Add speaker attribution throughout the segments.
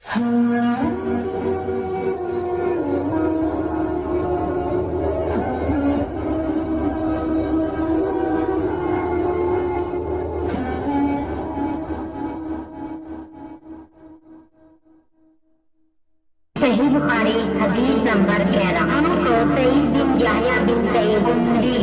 Speaker 1: صحیح بخاری حدیث نمبر 11۔ ہم کو سعید بن یحییٰ بن سعید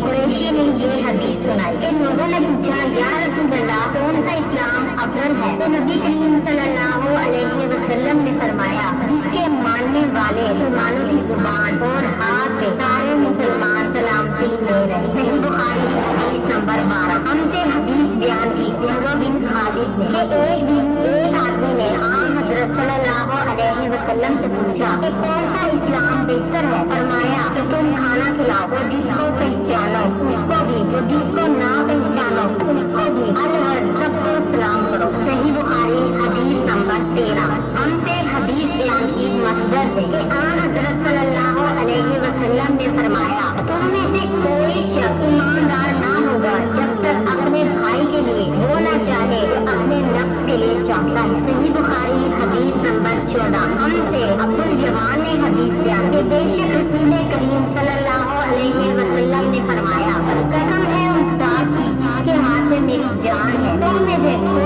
Speaker 1: قریشی نے یہ حدیث سنائی کہ لوگوں نے پوچھا یا رسول اللہ کون سا اسلام افضل ہے؟ تو نبی کریم صلی اللہ علیہ وسلم نے فرمایا جس کے ماننے والے مسلمانوں کی زبان اور ہاتھ پہ سارے مسلمان سلامتی میں رہے۔ صحیح بخاری حدیث نمبر 12۔ ہم سے حدیث بیان کی عمر بن خالد نے کہ ایک دن ایک آدمی نے حضرت صلی اللہ علیہ وسلم سے پوچھا کہ کون سا اسلام بہتر ہے؟ فرمایا کہ تم کھانا کھلاؤ اور جس کو پہچانو جس کو بھی، اور جس کو نہ پہچانو جس کو بھی، ہر سب کو سلام کرو۔ صحیح بخاری حدیث نمبر 13۔ ہم سے حدیث بیان کی مصدر سے کہ حضرت صلی اللہ علیہ وسلم نے فرمایا تم میں سے کوئی شخص ایماندار نہ ہوگا جب تک اپنے بھائی کے لیے وہ نہ چاہے جو اپنے نفس کے لیے چاہتا ہے۔ صحیح بخاری حدیث نمبر 14۔ ہم سے ابو الجوان نے حدیث بیان کہ بے شک رسول کریم صلی اللہ علیہ وسلم نے فرمایا قسم ہے اس ذات کی جس کے ہاتھ میں میری جان ہے تم میں سے